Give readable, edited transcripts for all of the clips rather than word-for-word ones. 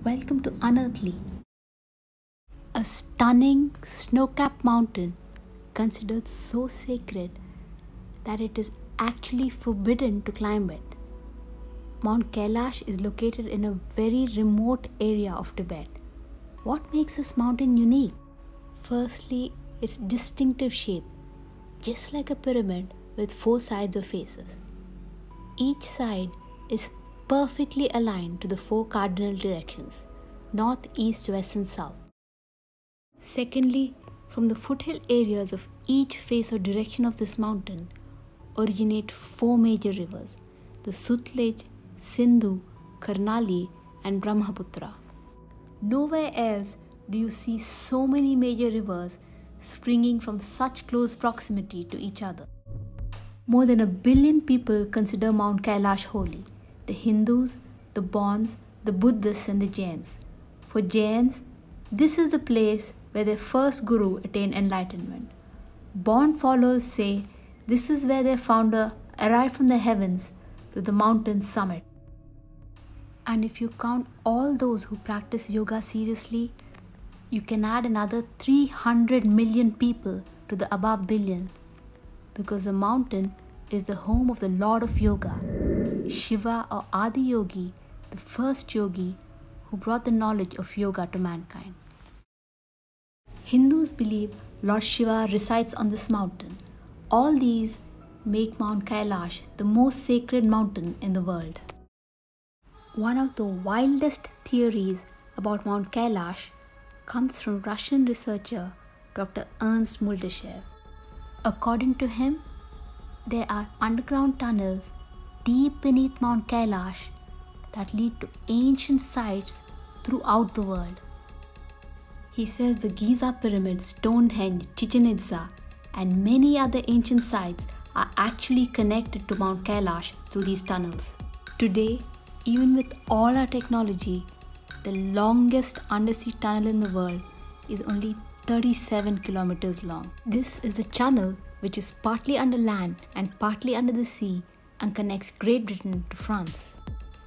Welcome to Unearthly, a stunning snow-capped mountain considered so sacred that it is actually forbidden to climb it. Mount Kailash is located in a very remote area of Tibet. What makes this mountain unique? Firstly, its distinctive shape, just like a pyramid with four sides or faces. Each side is perfectly aligned to the four cardinal directions: north, east, west, and south. Secondly, from the foothill areas of each face or direction of this mountain originate four major rivers: the Sutlej, Sindhu, Karnali, and Brahmaputra. Nowhere else do you see so many major rivers springing from such close proximity to each other. More than 1 billion people consider Mount Kailash holy: the Hindus, the Bons, the Buddhists, and the Jains. For Jains, this is the place where their first guru attained enlightenment. Bon followers say this is where their founder arrived from the heavens to the mountain's summit. And if you count all those who practice yoga seriously, you can add another 300 million people to the above billion, because the mountain is the home of the Lord of Yoga, Shiva or Adi Yogi, the first yogi who brought the knowledge of yoga to mankind. Hindus believe Lord Shiva resides on this mountain. All these make Mount Kailash the most sacred mountain in the world. One of the wildest theories about Mount Kailash comes from Russian researcher Dr. Ernst Multashev. According to him, there are underground tunnels deep beneath Mount Kailash that lead to ancient sites throughout the world. He says the Giza Pyramid, Stonehenge, Chichen Itza, and many other ancient sites are actually connected to Mount Kailash through these tunnels. Today, even with all our technology, the longest undersea tunnel in the world is only 37 kilometers long. This is the channel which is partly under land and partly under the sea and connects Great Britain to France.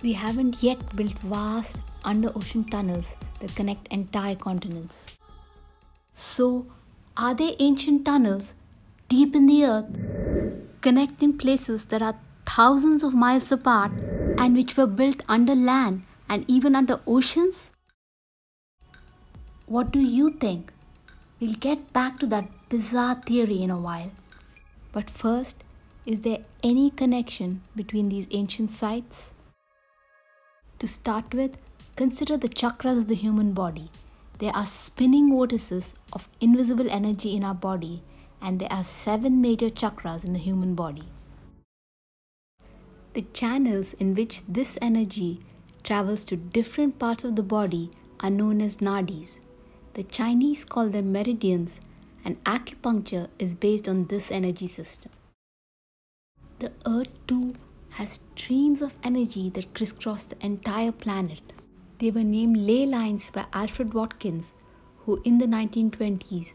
We haven't yet built vast under-ocean tunnels that connect entire continents. So, are they ancient tunnels deep in the earth, connecting places that are thousands of miles apart and which were built under land and even under oceans? What do you think? We'll get back to that bizarre theory in a while. But first, is there any connection between these ancient sites? To start with, consider the chakras of the human body. There are spinning vortices of invisible energy in our body, and there are 7 major chakras in the human body. The channels in which this energy travels to different parts of the body are known as nadis. The Chinese call them meridians, and acupuncture is based on this energy system. The Earth too has streams of energy that crisscross the entire planet. They were named ley lines by Alfred Watkins, who in the 1920s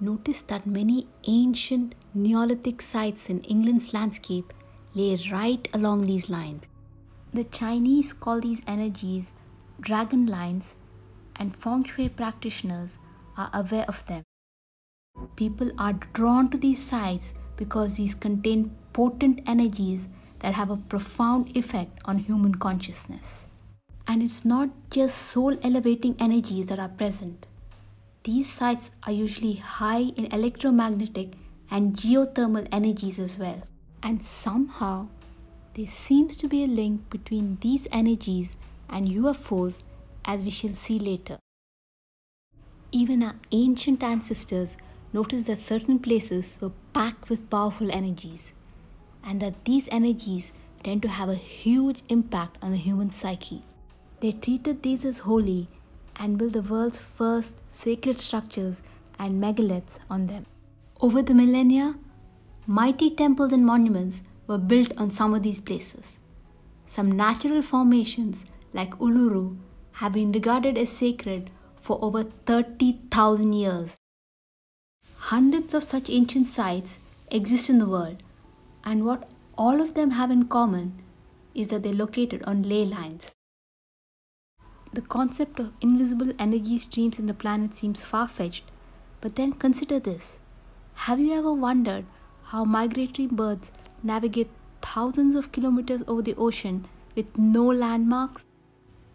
noticed that many ancient Neolithic sites in England's landscape lay right along these lines. The Chinese call these energies dragon lines, and feng shui practitioners are aware of them. People are drawn to these sites because these contain potent energies that have a profound effect on human consciousness. And it's not just soul elevating energies that are present. These sites are usually high in electromagnetic and geothermal energies as well. And somehow, there seems to be a link between these energies and UFOs, as we shall see later. Even our ancient ancestors noticed that certain places were packed with powerful energies, and that these energies tend to have a huge impact on the human psyche. They treated these as holy and built the world's first sacred structures and megaliths on them. Over the millennia, mighty temples and monuments were built on some of these places. Some natural formations like Uluru have been regarded as sacred for over 30,000 years. Hundreds of such ancient sites exist in the world, and what all of them have in common is that they're located on ley lines. The concept of invisible energy streams in the planet seems far-fetched, but then consider this. Have you ever wondered how migratory birds navigate thousands of kilometers over the ocean with no landmarks?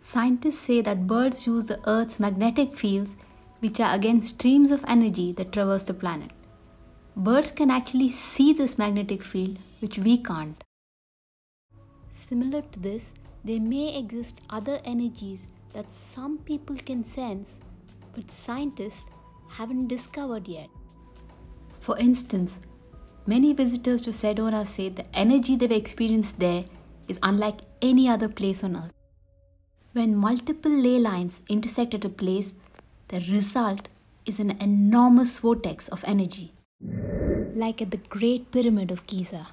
Scientists say that birds use the Earth's magnetic fields, which are again streams of energy that traverse the planet. Birds can actually see this magnetic field, which we can't. Similar to this, there may exist other energies that some people can sense, but scientists haven't discovered yet. For instance, many visitors to Sedona say the energy they've experienced there is unlike any other place on Earth. When multiple ley lines intersect at a place, the result is an enormous vortex of energy, like at the Great Pyramid of Giza.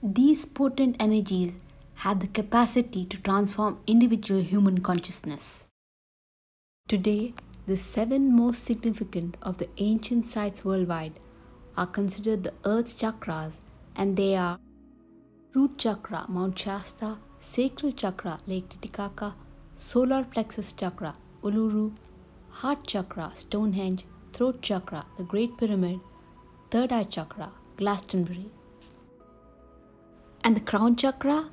These potent energies have the capacity to transform individual human consciousness. Today, the 7 most significant of the ancient sites worldwide are considered the Earth's chakras, and they are Root Chakra, Mount Shasta; Sacral Chakra, Lake Titicaca; Solar Plexus Chakra, Uluru; Heart Chakra, Stonehenge; Throat Chakra, the Great Pyramid; Third Eye Chakra, Glastonbury. And the Crown Chakra?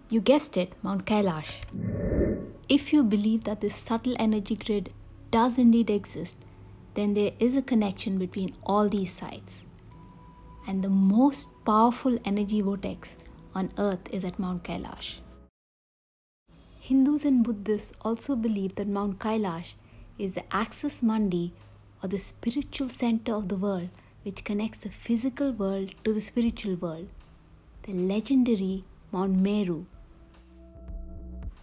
You guessed it, Mount Kailash. If you believe that this subtle energy grid does indeed exist, then there is a connection between all these sites. And the most powerful energy vortex on Earth is at Mount Kailash. Hindus and Buddhists also believe that Mount Kailash is the axis mundi, or the spiritual center of the world, which connects the physical world to the spiritual world, the legendary Mount Meru.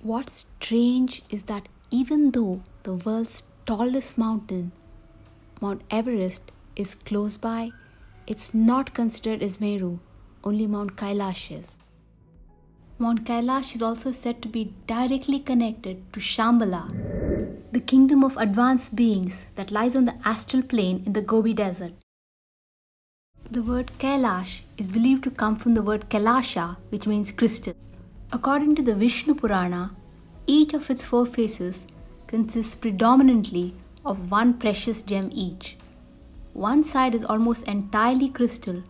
What's strange is that even though the world's tallest mountain, Mount Everest, is close by, it's not considered as Meru, only Mount Kailash is. Mount Kailash is also said to be directly connected to Shambhala, the kingdom of advanced beings that lies on the astral plane in the Gobi Desert. The word Kailash is believed to come from the word Kailasha, which means crystal. According to the Vishnu Purana, each of its 4 faces consists predominantly of one precious gem each. One side is almost entirely crystal,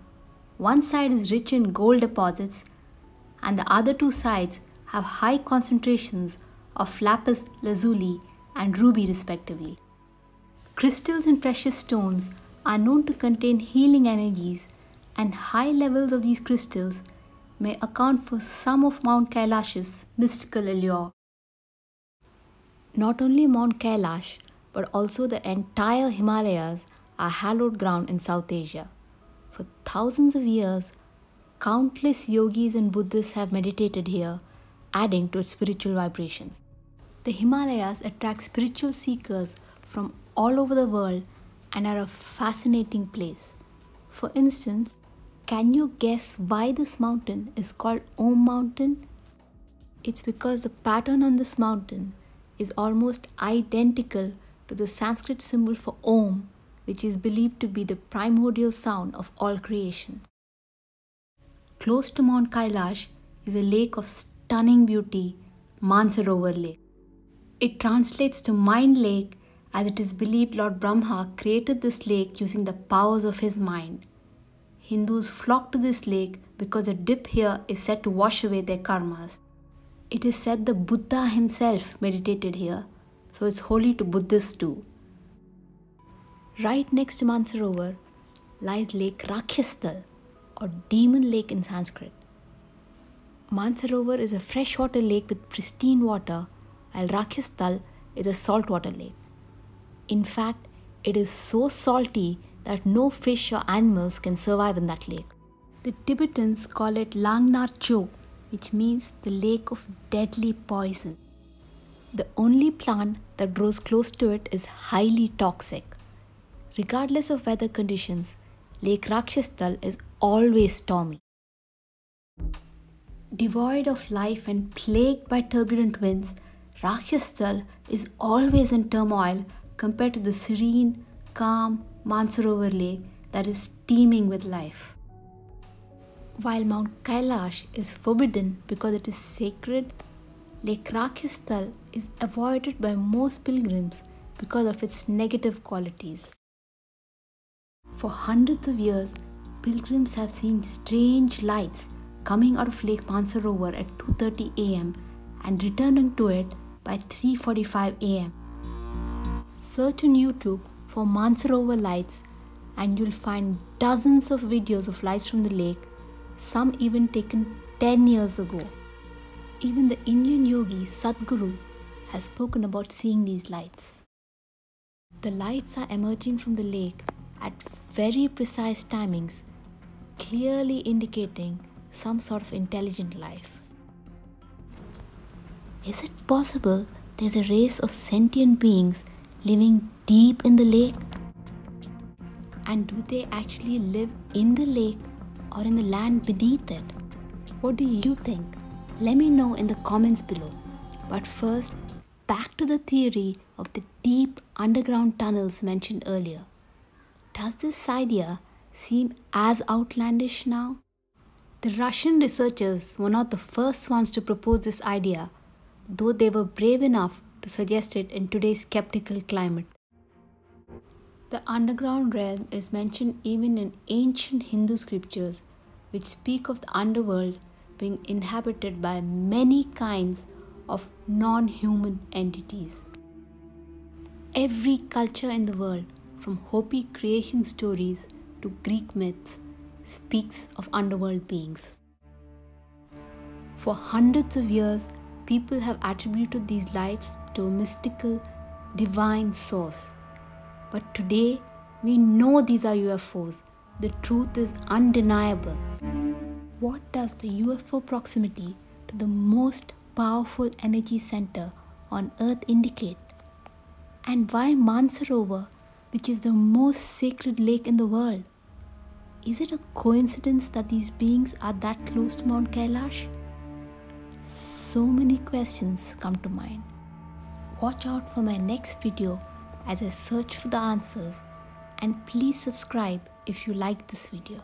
one side is rich in gold deposits, and the other 2 sides have high concentrations of lapis lazuli and ruby respectively. Crystals and precious stones are known to contain healing energies, and high levels of these crystals may account for some of Mount Kailash's mystical allure. Not only Mount Kailash, but also the entire Himalayas are hallowed ground in South Asia. For thousands of years, countless yogis and Buddhists have meditated here, adding to its spiritual vibrations. The Himalayas attract spiritual seekers from all over the world and are a fascinating place. For instance, can you guess why this mountain is called Om Mountain? It's because the pattern on this mountain is almost identical to the Sanskrit symbol for Om, which is believed to be the primordial sound of all creation. Close to Mount Kailash is a lake of stunning beauty, Rover Lake. It translates to Mind Lake, as it is believed Lord Brahma created this lake using the powers of his mind. Hindus flock to this lake because a dip here is said to wash away their karmas. It is said the Buddha himself meditated here, so it's holy to Buddhists too. Right next to Mansarovar lies Lake Rakshastal, or Demon Lake in Sanskrit. Mansarovar is a freshwater lake with pristine water, while Rakshastal is a saltwater lake. In fact, it is so salty that no fish or animals can survive in that lake. The Tibetans call it Langnar Chok, which means the lake of deadly poison. The only plant that grows close to it is highly toxic. Regardless of weather conditions, Lake Rakshastal is always stormy. Devoid of life and plagued by turbulent winds, Rakshastal is always in turmoil compared to the serene, calm Mansarovar Lake that is teeming with life. While Mount Kailash is forbidden because it is sacred, Lake Rakshasthal is avoided by most pilgrims because of its negative qualities. For hundreds of years, pilgrims have seen strange lights coming out of Lake Mansarovar at 2:30 am and returning to it by 3:45 am. Search on YouTube for Mansarovar lights and you'll find dozens of videos of lights from the lake, some even taken 10 years ago. Even the Indian yogi Sadhguru has spoken about seeing these lights. The lights are emerging from the lake at very precise timings, clearly indicating some sort of intelligent life. Is it possible there's a race of sentient beings living deep in the lake? And do they actually live in the lake or in the land beneath it? What do you think? Let me know in the comments below. But first, back to the theory of the deep underground tunnels mentioned earlier. Does this idea seem as outlandish now? The Russian researchers were not the first ones to propose this idea, though they were brave enough to suggest it in today's skeptical climate. The underground realm is mentioned even in ancient Hindu scriptures, which speak of the underworld being inhabited by many kinds of non-human entities. Every culture in the world, from Hopi creation stories to Greek myths, speaks of underworld beings. For hundreds of years, people have attributed these lights to a mystical, divine source. But today, we know these are UFOs. The truth is undeniable. What does the UFO proximity to the most powerful energy center on Earth indicate? And why Mansarovar, which is the most sacred lake in the world? Is it a coincidence that these beings are that close to Mt.KAILASH? So many questions come to mind. Watch out for my next video as I search for the answers, and please subscribe if you like this video.